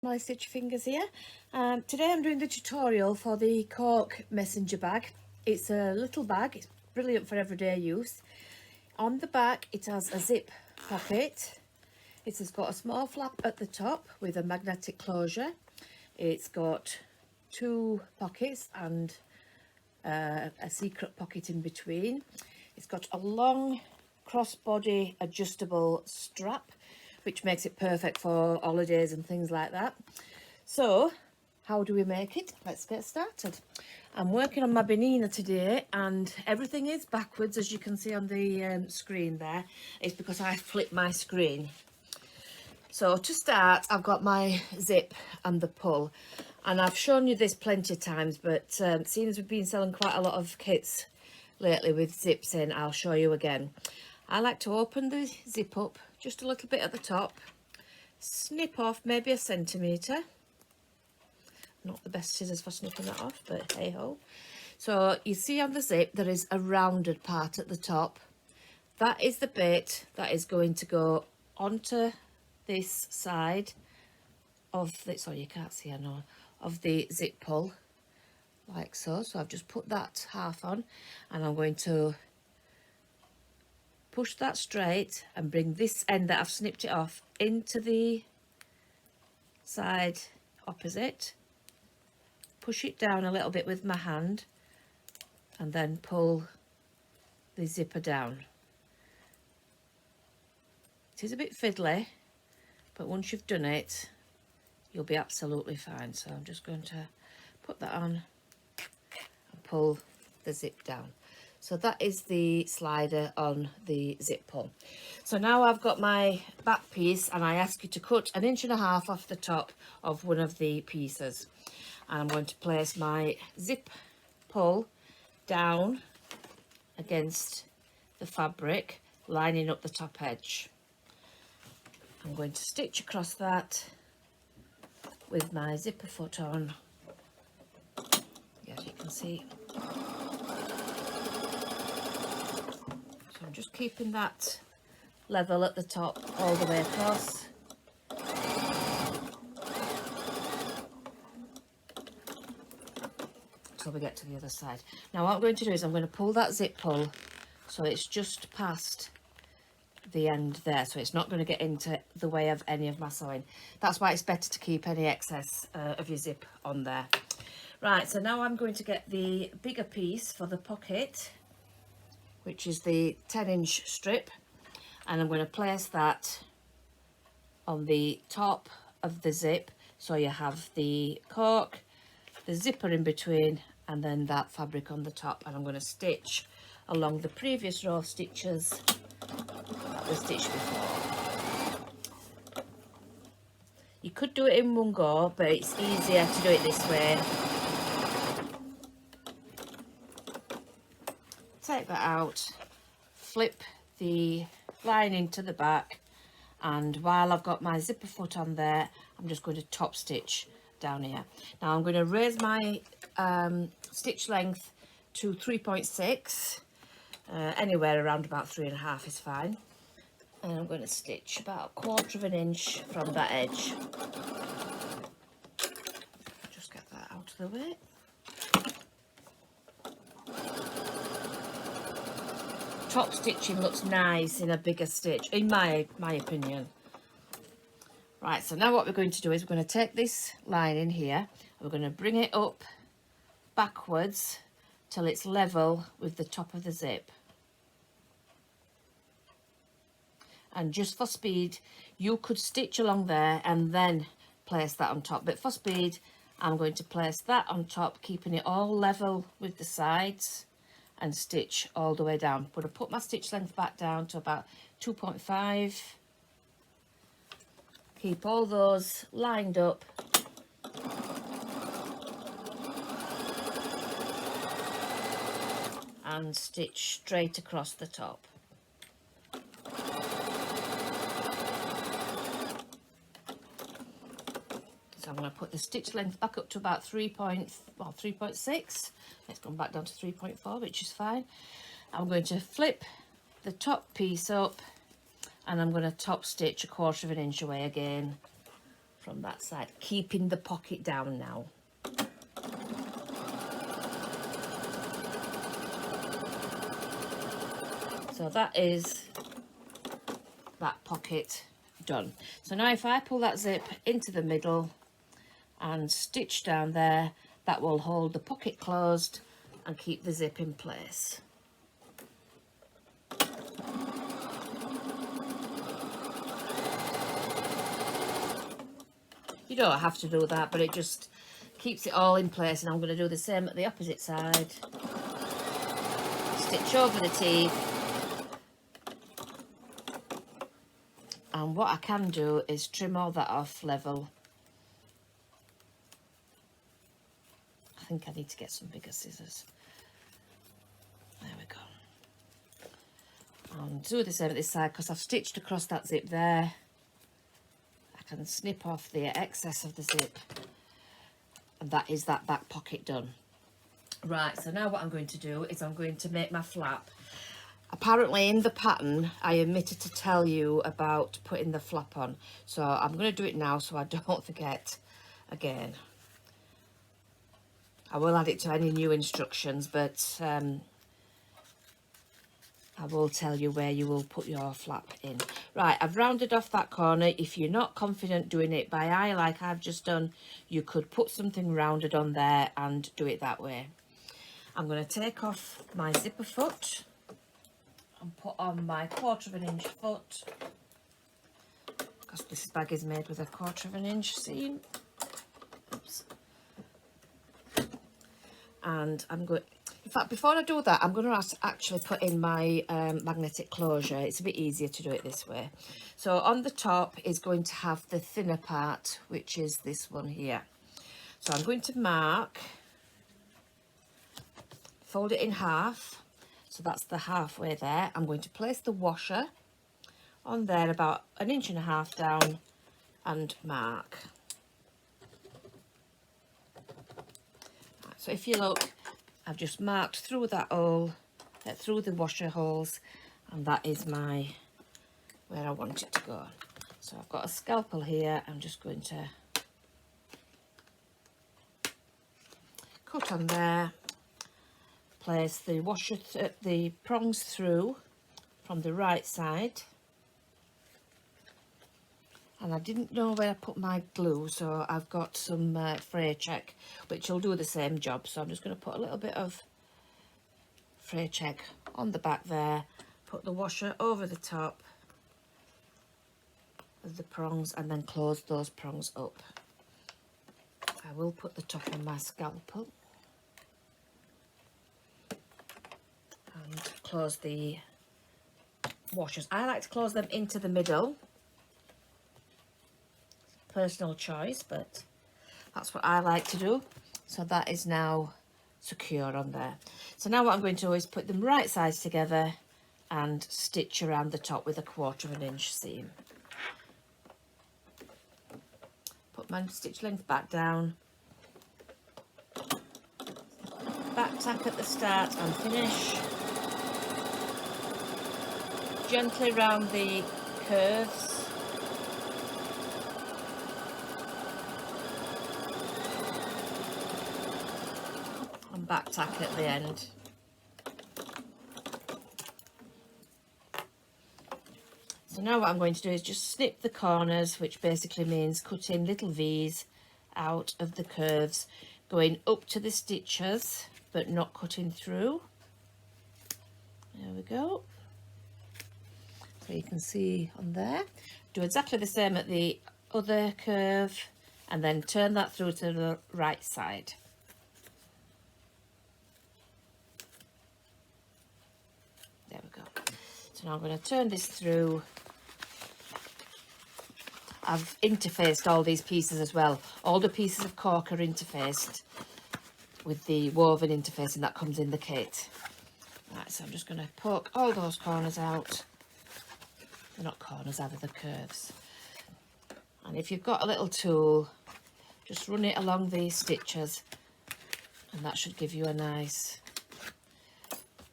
My Stitchy Fingers here. Today I'm doing the tutorial for the Cork messenger bag. It's a little bag, it's brilliant for everyday use. On the back it has a zip pocket. It has got a small flap at the top with a magnetic closure. It's got two pockets and a secret pocket in between. It's got a long crossbody adjustable strap, which makes it perfect for holidays and things like that. So how do we make it? Let's get started. I'm working on my banana today and everything is backwards, as you can see on the screen there. It's because I flipped my screen. So to start, I've got my zip and the pull, and I've shown you this plenty of times, but seeing as we've been selling quite a lot of kits lately with zips in, I'll show you again. I like to open the zip up just a little bit at the top, snip off maybe 1 centimetre. Not the best scissors for snipping that off, but hey ho. So you see on the zip there is a rounded part at the top. That is the bit that is going to go onto this side of the, sorry you can't see, I know, of the zip pull, like so. So I've just put that half on and I'm going to push that straight and bring this end that I've snipped it off into the side opposite, push it down a little bit with my hand and then pull the zipper down. It is a bit fiddly, but once you've done it you'll be absolutely fine. So I'm just going to put that on and pull the zip down. So that is the slider on the zip pull. So now I've got my back piece and I ask you to cut 1.5 inches off the top of one of the pieces. And I'm going to place my zip pull down against the fabric, lining up the top edge. I'm going to stitch across that with my zipper foot on, as you can see. So I'm just keeping that level at the top all the way across. Till we get to the other side. Now what I'm going to do is I'm going to pull that zip pull so it's just past the end there, so it's not going to get into the way of any of my sewing. That's why it's better to keep any excess of your zip on there. Right, so now I'm going to get the bigger piece for the pocket, which is the 10-inch strip, and I'm going to place that on the top of the zip, so you have the cork, the zipper in between, and then that fabric on the top. And I'm going to stitch along the previous row of stitches that were stitched before. You could do it in one go, but it's easier to do it this way. Take that out, flip the lining to the back, and while I've got my zipper foot on there, I'm just going to top stitch down here. Now I'm going to raise my stitch length to 3.6, anywhere around about 3.5 is fine, and I'm going to stitch about 1/4 inch from that edge. Just get that out of the way. Top stitching looks nice in a bigger stitch, in my opinion. Right, so now what we're going to do is we're going to take this line in here and we're going to bring it up backwards till it's level with the top of the zip. And just for speed, you could stitch along there and then place that on top, but for speed I'm going to place that on top, keeping it all level with the sides, and stitch all the way down. I'm going to put my stitch length back down to about 2.5. Keep all those lined up. And stitch straight across the top. So I'm going to put the stitch length back up to about 3.6. It's gone back down to 3.4, which is fine. I'm going to flip the top piece up and I'm going to top stitch 1/4 inch away again from that side, keeping the pocket down now. So that is that pocket done. So now if I pull that zip into the middle and stitch down there, that will hold the pocket closed and keep the zip in place. You don't have to do that, but it just keeps it all in place. And I'm going to do the same at the opposite side. Stitch over the teeth. And what I can do is trim all that off level. I think I need to get some bigger scissors. There we go. And do the same at this side because I've stitched across that zip there. I can snip off the excess of the zip. And that is that back pocket done. Right, so now what I'm going to do is I'm going to make my flap. Apparently in the pattern I omitted to tell you about putting the flap on, so I'm going to do it now so I don't forget again. I will add it to any new instructions, but I will tell you where you will put your flap in. Right, I've rounded off that corner. If you're not confident doing it by eye like I've just done, you could put something rounded on there and do it that way. I'm going to take off my zipper foot and put on my 1/4 inch foot, because this bag is made with a 1/4 inch seam. Oops. And I'm going, in fact, before I do that, I'm going to actually put in my magnetic closure. It's a bit easier to do it this way. So on the top is going to have the thinner part, which is this one here. So I'm going to mark, fold it in half. So that's the halfway there. I'm going to place the washer on there about 1.5 inches down and mark. So if you look, I've just marked through that hole, through the washer holes, and that is my, where I want it to go. So I've got a scalpel here. I'm just going to cut on there. Place the washer, the prongs through from the right side. And I didn't know where I put my glue, so I've got some fray check, which will do the same job. So I'm just going to put a little bit of fray check on the back there, put the washer over the top of the prongs, and then close those prongs up. I will put the top on my scalpel. And close the washers. I like to close them into the middle. Personal choice, but that's what I like to do. So that is now secure on there. So now what I'm going to do is put them right sides together and stitch around the top with a 1/4 inch seam. Put my stitch length back down. Back tack at the start and finish. Gently round the curves. And back tack at the end. So now what I'm going to do is just snip the corners, which basically means cutting little V's out of the curves, going up to the stitches, but not cutting through. There we go. So you can see on there. Do exactly the same at the other curve, and then turn that through to the right side. There we go. So now I'm going to turn this through. I've interfaced all these pieces as well. All the pieces of cork are interfaced with the woven interfacing that comes in the kit. Right, so I'm just going to poke all those corners out. They're not corners, either, the curves. And if you've got a little tool, just run it along these stitches, and that should give you a nice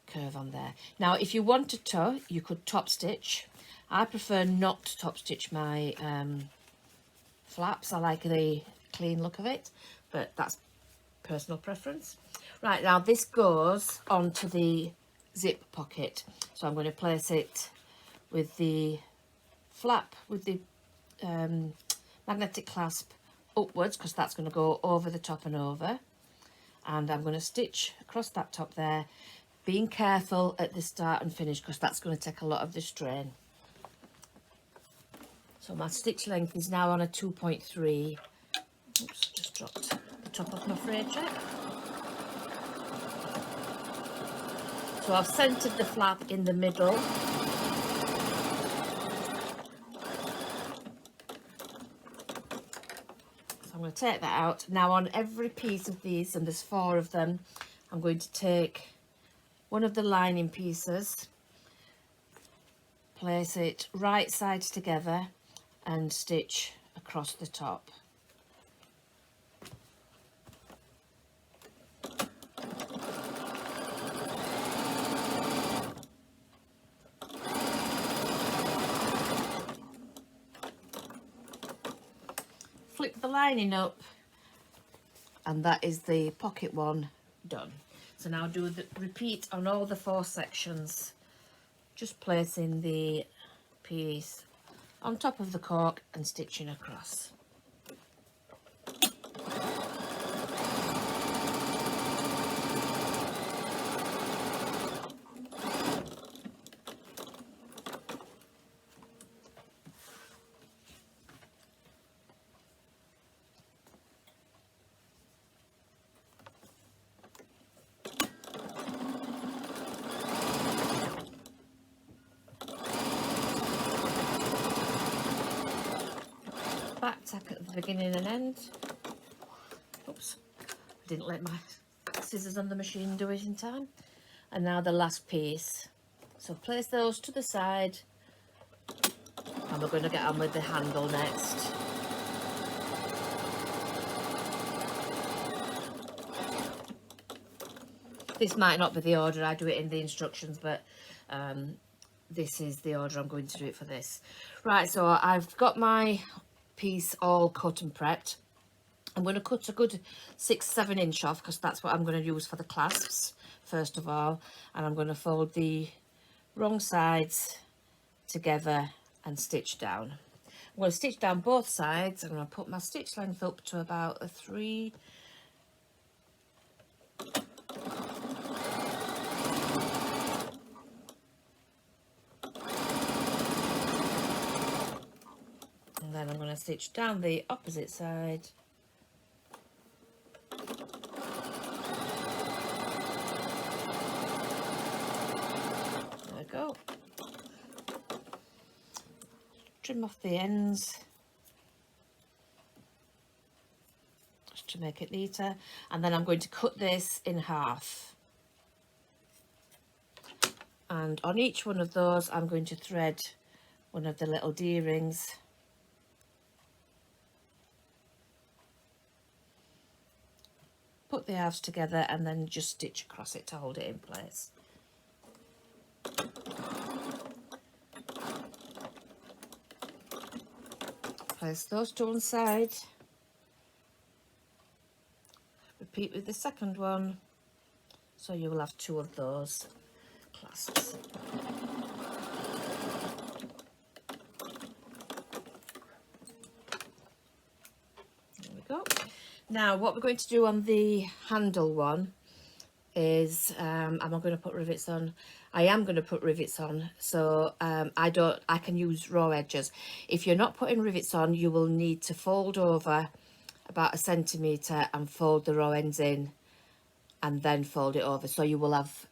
curve on there. Now, if you wanted to, you could top stitch. I prefer not to top stitch my flaps. I like the clean look of it, but that's personal preference. Right, now this goes onto the zip pocket, so I'm going to place it with the flap with the magnetic clasp upwards, because that's going to go over the top and over, and I'm going to stitch across that top there, being careful at the start and finish, because that's going to take a lot of the strain. So my stitch length is now on a 2.3. Oops, just dropped the top of my frayed check. So I've centred the flap in the middle. So I'm going to take that out. Now on every piece of these, and there's 4 of them, I'm going to take one of the lining pieces, place it right sides together and stitch across the top. Flip the lining up, and that is the pocket one done. So now do the repeat on all the 4 sections, just placing the piece on top of the cork and stitching across. Back tack at the beginning and end. Oops, I didn't let my scissors on the machine do it in time. And now the last piece. So place those to the side, and we're going to get on with the handle next. This might not be the order I do it in the instructions, but this is the order I'm going to do it for this. Right, so I've got my piece all cut and prepped. I'm going to cut a good 6-7 inch off, because that's what I'm going to use for the clasps first of all, and I'm going to fold the wrong sides together and stitch down. I'm going to stitch down both sides. I'm going to put my stitch length up to about a 3. And then I'm going to stitch down the opposite side. There we go. Trim off the ends just to make it neater, and then I'm going to cut this in half, and on each one of those I'm going to thread one of the little D-rings. Put the halves together and then just stitch across it to hold it in place. Place those to one side. Repeat with the second one, so you will have 2 of those clasps. There we go. Now what we're going to do on the handle one is I'm not going to put rivets on. I am going to put rivets on, so I can use raw edges. If you're not putting rivets on, you will need to fold over about 1 centimetre and fold the raw ends in, and then fold it over, so you will have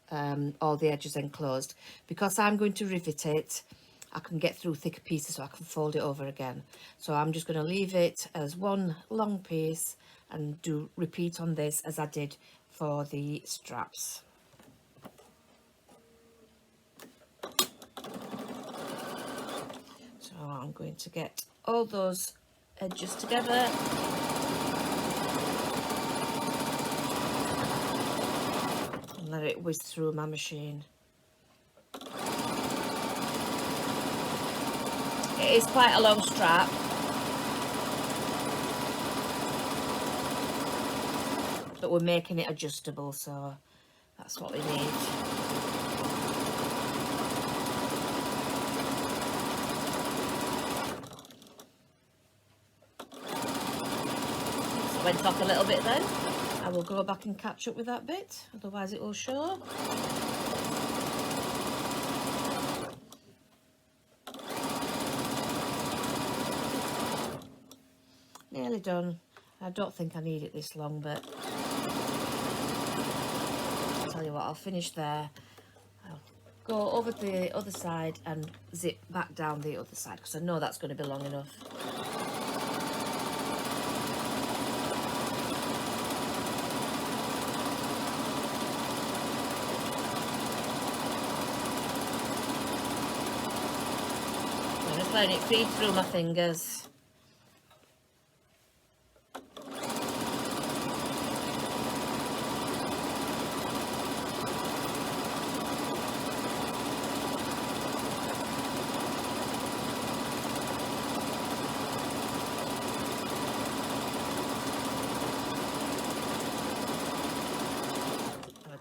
all the edges enclosed. Because I'm going to rivet it, I can get through thicker pieces, so I can fold it over again. So I'm just going to leave it as one long piece and do repeat on this as I did for the straps. So I'm going to get all those edges together. And let it whisk through my machine. It is quite a long strap. but we're making it adjustable, so that's what we need. So it went off a little bit then. I will go back and catch up with that bit, otherwise it will show. Nearly done. I don't think I need it this long, but I'll tell you what, I'll finish there. I'll go over the other side and zip back down the other side, because I know that's going to be long enough. I'm just letting it feed through my fingers.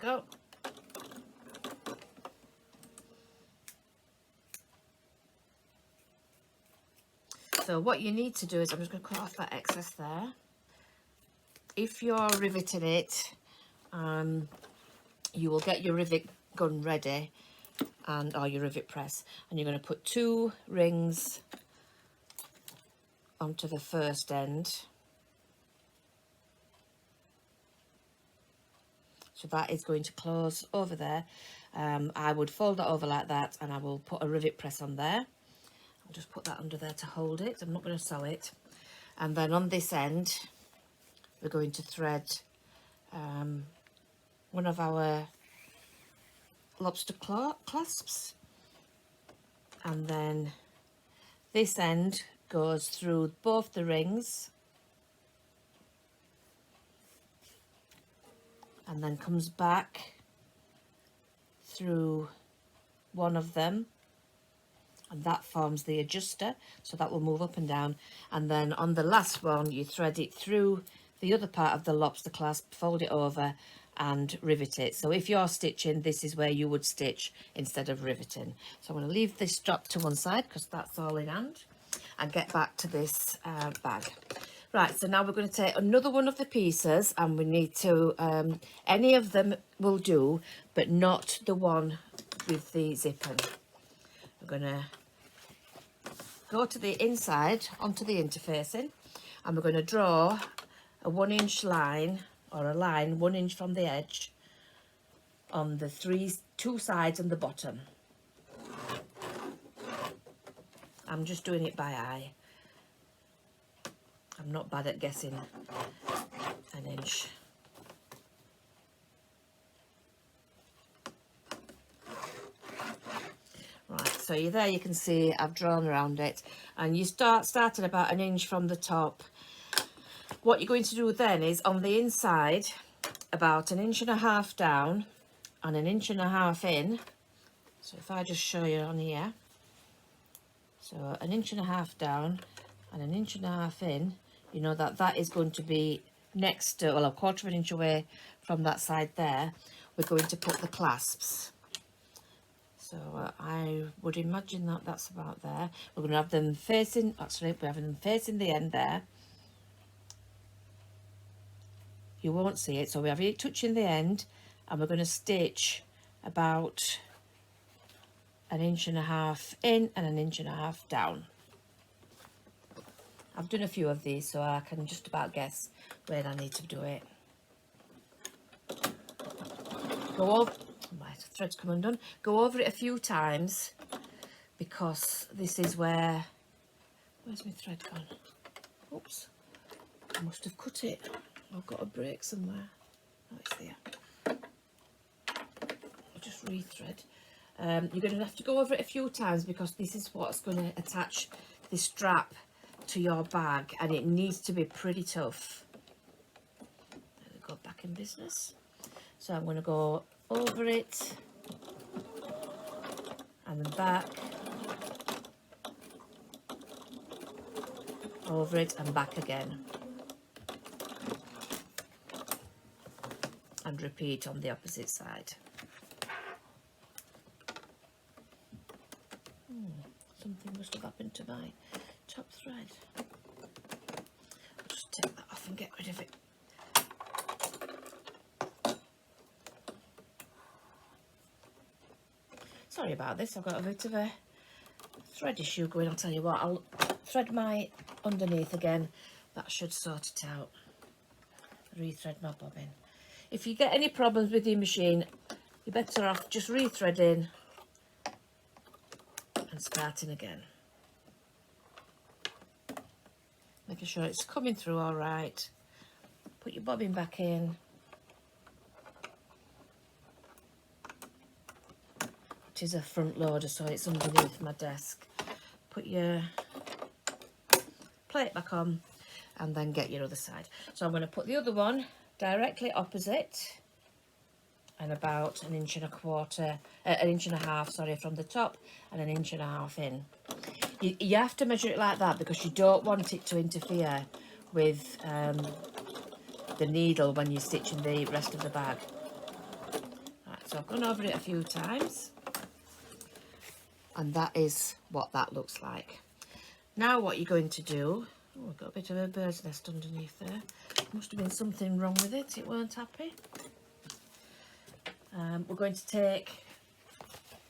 Go. So what you need to do is, I'm just going to cut off that excess there. If you're riveting it, you will get your rivet gun ready, or your rivet press, and you're going to put 2 rings onto the first end. So that is going to close over there. I would fold it over like that, and I will put a rivet press on there. I'll just put that under there to hold it. I'm not going to sew it. And then on this end, we're going to thread one of our lobster claw clasps. And then this end goes through both the rings, and then comes back through one of them, and that forms the adjuster, so that will move up and down. And then on the last one, you thread it through the other part of the lobster clasp, fold it over and rivet it. So if you're stitching, this is where you would stitch instead of riveting. So I'm going to leave this strap to one side because that's all in hand, and get back to this bag. Right, so now we're going to take another one of the pieces, and we need to, any of them will do, but not the one with the zipping. We're going to go to the inside, onto the interfacing, and we're going to draw a 1-inch line, or a line 1 inch from the edge, on the 2 sides and the bottom. I'm just doing it by eye. I'm not bad at guessing an inch. Right, so there you can see I've drawn around it, and you starting about 1 inch from the top. What you're going to do then is on the inside, about 1.5 inches down and 1.5 inches in. So if I just show you on here, so 1.5 inches down and 1.5 inches in, you know that is going to be next to, well, 1/4 inch away from that side there. We're going to put the clasps. So I would imagine that that's about there. We're going to have them facing, actually we're having them facing the end there. You won't see it, so we have it touching the end, and we're going to stitch about 1.5 inches in and 1.5 inches down. I've done a few of these, so I can just about guess where I need to do it. Go over, my thread's come undone. Go over it a few times, because this is where, where's my thread gone? Oops, I must have cut it. I've got a break somewhere. Oh, it's there. I'll just rethread. You're going to have to go over it a few times, because this is what's going to attach the strap to your bag, and it needs to be pretty tough. There we go, back in business. So I'm going to go over it and then back, over it and back again. and repeat on the opposite side. Something must have happened to my top thread. I'll just take that off and get rid of it. Sorry about this, I've got a bit of a thread issue going. I'll tell you what, I'll thread my underneath again. That should sort it out. Rethread my bobbin. If you get any problems with your machine, you're better off just rethreading and starting again. Making sure it's coming through all right. Put your bobbin back in. It is a front loader, so it's underneath my desk. Put your plate back on and then get your other side. So I'm going to put the other one directly opposite and about 1.25 inches, 1.5 inches, sorry, from the top and 1.5 inches in. You have to measure it like that because you don't want it to interfere with the needle when you're stitching the rest of the bag. Right, so I've gone over it a few times. And that is what that looks like. Now what you're going to do, oh, I've got a bit of a bird's nest underneath there. Must have been something wrong with it, it weren't happy. We're going to take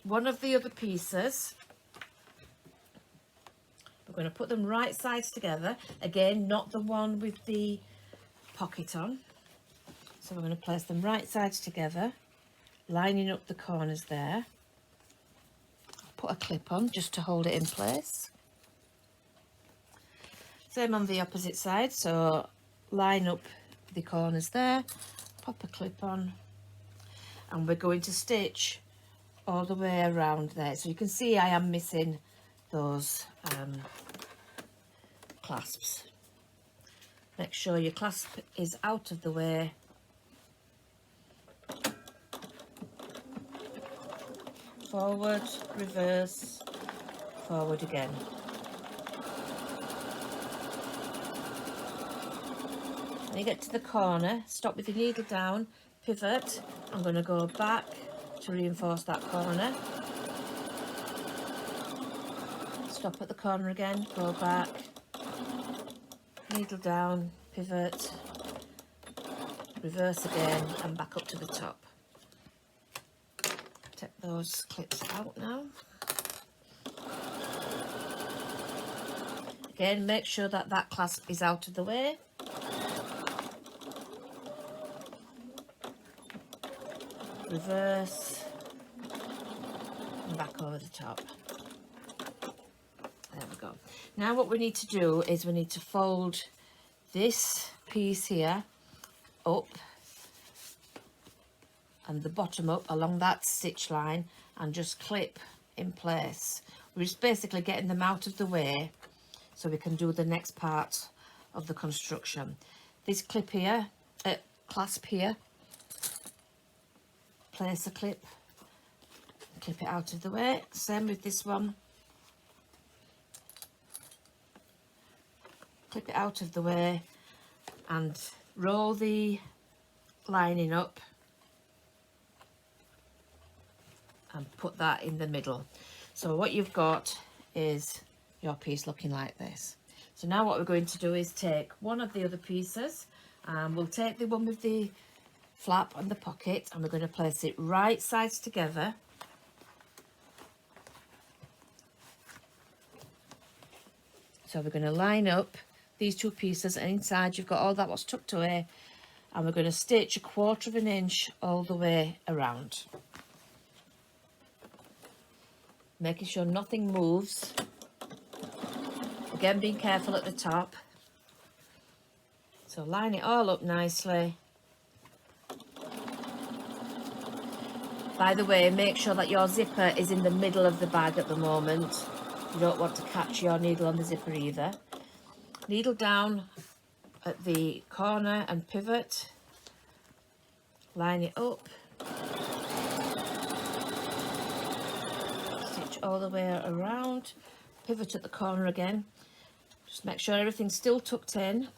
one of the other pieces. We're going to put them right sides together. Again, not the one with the pocket on. So we're going to place them right sides together, lining up the corners there. Put a clip on just to hold it in place. Same on the opposite side, so line up the corners there, pop a clip on, and we're going to stitch all the way around there. So you can see I am missing those clasps. Make sure your clasp is out of the way. Forward, reverse, forward again. When you get to the corner, stop with your needle down, pivot. I'm going to go back to reinforce that corner. Stop at the corner again, go back, needle down, pivot, reverse again and back up to the top. Take those clips out now. Again, make sure that that clasp is out of the way. Reverse and back over the top. There we go. Now what we need to do is we need to fold this piece here up and the bottom up along that stitch line and just clip in place. We're just basically getting them out of the way so we can do the next part of the construction. This clip here, clasp here, place a clip, clip it out of the way. Same with this one. Clip it out of the way and roll the lining up and put that in the middle. So what you've got is your piece looking like this. So now what we're going to do is take one of the other pieces and we'll take the one with the flap and the pocket and we're going to place it right sides together. So we're going to line up these two pieces and inside you've got all that what's tucked away and we're going to stitch 1/4 inch all the way around. Making sure nothing moves. Again, being careful at the top. So line it all up nicely. By the way, make sure that your zipper is in the middle of the bag at the moment. You don't want to catch your needle on the zipper either. Needle down at the corner and pivot. Line it up. Stitch all the way around. Pivot at the corner again. Just make sure everything's still tucked in.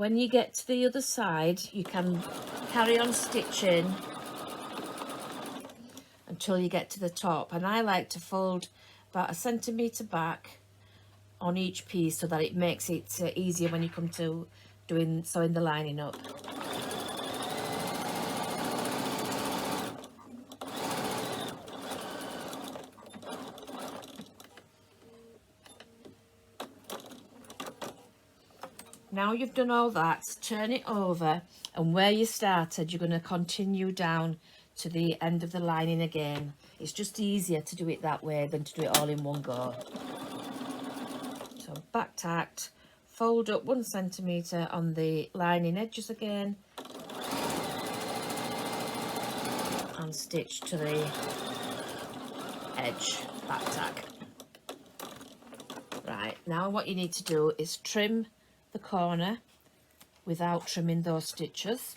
when you get to the other side, you can carry on stitching until you get to the top. And I like to fold about 1 centimetre back on each piece so that it makes it easier when you come to sewing the lining up. Now you've done all that, turn it over, and where you started, you're going to continue down to the end of the lining again. It's just easier to do it that way than to do it all in one go. So back tacked, fold up 1 centimetre on the lining edges again, and stitch to the edge, back tack. Right, now what you need to do is trim the corner without trimming those stitches.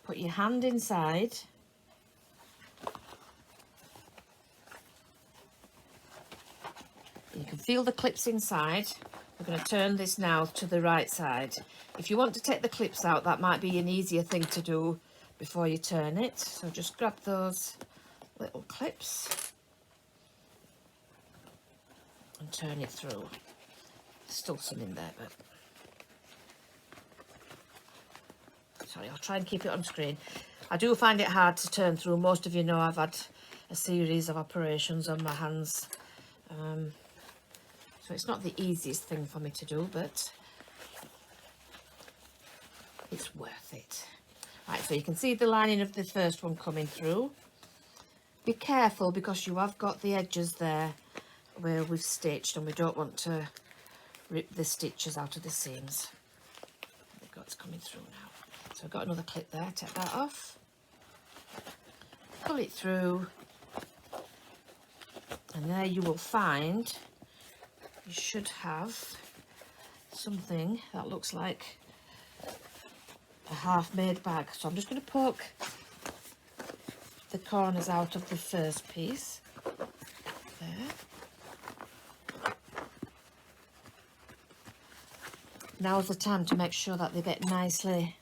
Put your hand inside, you can feel the clips inside. We're going to turn this now to the right side. If you want to take the clips out, that might be an easier thing to do before you turn it. So just grab those little clips and turn it through. Still some in there, but sorry, I'll try and keep it on screen. I do find it hard to turn through. Most of you know I've had a series of operations on my hands, so it's not the easiest thing for me to do, but it's worth it. Right, so you can see the lining of the first one coming through. Be careful because you have got the edges there where we've stitched, and we don't want to rip the stitches out of the seams. They've got it's coming through now. So I've got another clip there, take that off, pull it through, and there you will find you should have something that looks like a half-made bag. So I'm just going to poke the corners out of the first piece there. Now's the time to make sure that they get nicely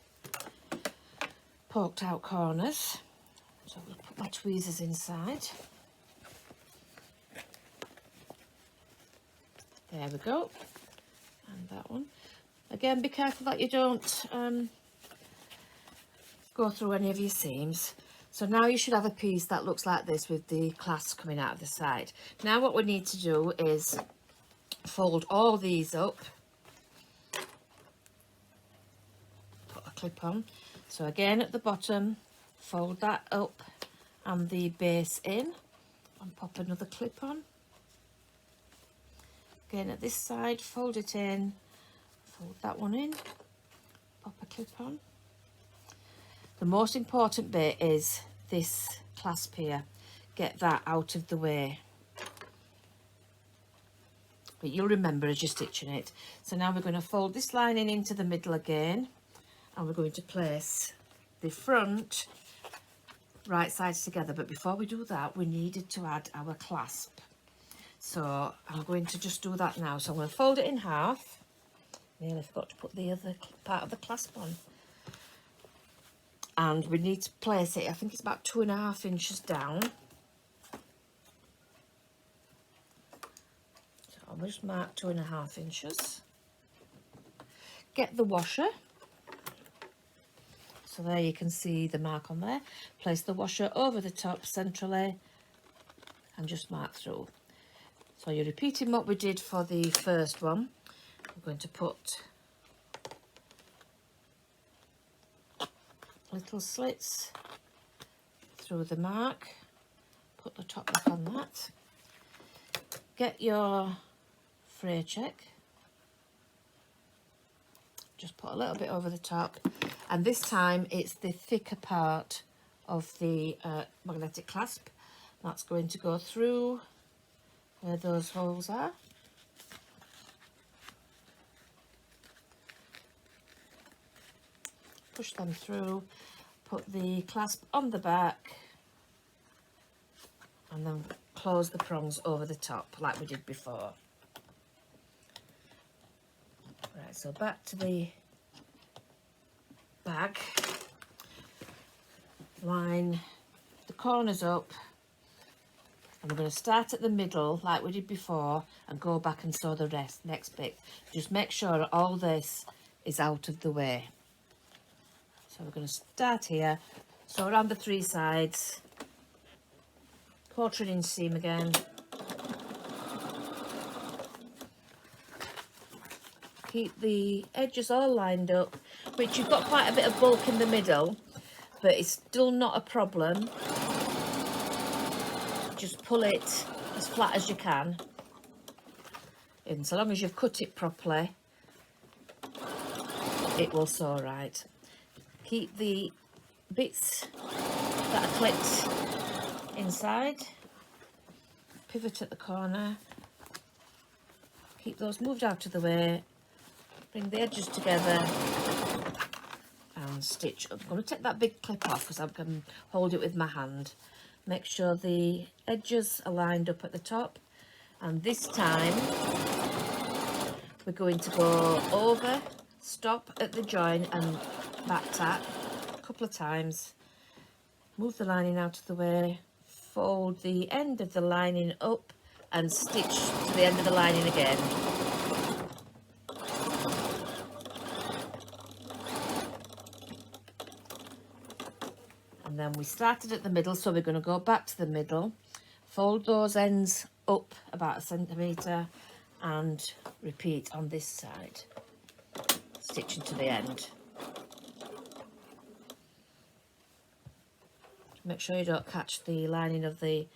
poked out corners. So we'll put my tweezers inside. There we go. And that one. Again, be careful that you don't go through any of your seams. So now you should have a piece that looks like this with the clasps coming out of the side. Now what we need to do is fold all these up. Put a clip on. So again at the bottom, fold that up and the base in, and pop another clip on. Again at this side, fold it in, fold that one in, pop a clip on. The most important bit is this clasp here. Get that out of the way. But you'll remember as you're stitching it. So now we're going to fold this lining into the middle again, and we're going to place the front right sides together. But before we do that, we needed to add our clasp. So I'm going to just do that now. So I'm going to fold it in half. Nearly forgot to put the other part of the clasp on. And we need to place it, I think it's about 2.5 inches down. So I'll just mark 2.5 inches. Get the washer. So there you can see the mark on there. Place the washer over the top centrally and just mark through. So you're repeating what we did for the first one. We're going to put little slits through the mark, put the top back on that, get your fray check, just put a little bit over the top, and this time it's the thicker part of the magnetic clasp that's going to go through where those holes are. Push them through, put the clasp on the back, and then close the prongs over the top like we did before. Right, so back to the bag. Line the corners up, and we're going to start at the middle like we did before and go back and sew the next bit. Just make sure all this is out of the way. So we're going to start here, sew around the 3 sides, 1/4 inch seam again, keep the edges all lined up, which you've got quite a bit of bulk in the middle, but it's still not a problem. Just pull it as flat as you can, and so long as you've cut it properly, it will sew right. Keep the bits that are clipped inside, pivot at the corner, keep those moved out of the way, bring the edges together and stitch up. I'm going to take that big clip off because I can hold it with my hand. Make sure the edges are lined up at the top, and this time we're going to go over, stop at the join and back tack a couple of times, move the lining out of the way, fold the end of the lining up and stitch to the end of the lining again. And then we started at the middle, so we're going to go back to the middle, fold those ends up about 1 centimetre and repeat on this side, stitching to the end. Make sure you don't catch the lining of the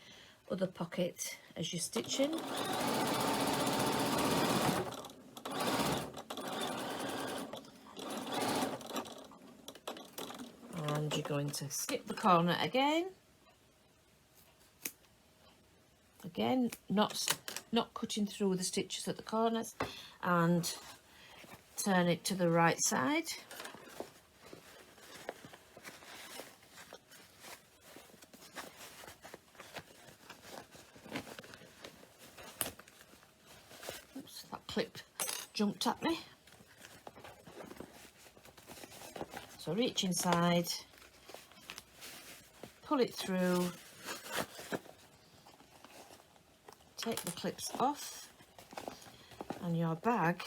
other pocket as you're stitching. And you're going to skip the corner again. Again, not cutting through the stitches at the corners, and turn it to the right side. Oops, that clip jumped at me. So reach inside, pull it through, take the clips off, and your bag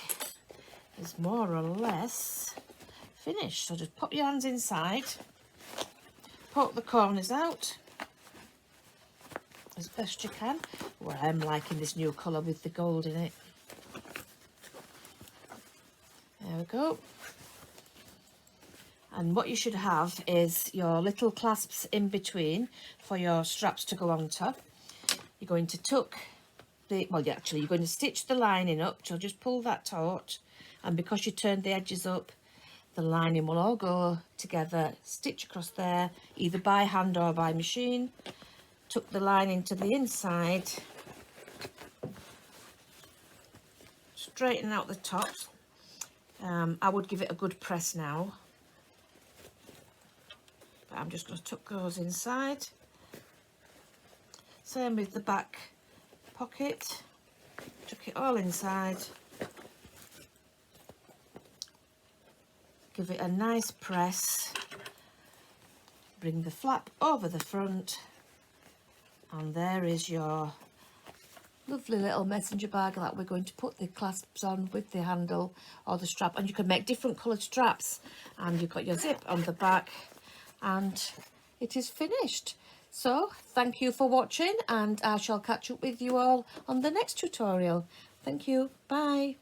is more or less finished. So just pop your hands inside, poke the corners out as best you can. Well, I'm liking this new colour with the gold in it. There we go. And what you should have is your little clasps in between for your straps to go on top. You're going to tuck the, well, actually you're going to stitch the lining up, so just pull that taut, and because you turned the edges up, the lining will all go together, stitch across there, either by hand or by machine. Tuck the lining to the inside, straighten out the tops. I would give it a good press now. But I'm just going to tuck those inside. Same with the back pocket. Tuck it all inside. Give it a nice press. Bring the flap over the front. And there is your lovely little messenger bag that we're going to put the clasps on with the handle or the strap. And you can make different coloured straps. And you've got your zip on the back. And it is finished. So thank you for watching, and I shall catch up with you all on the next tutorial. Thank you. Bye.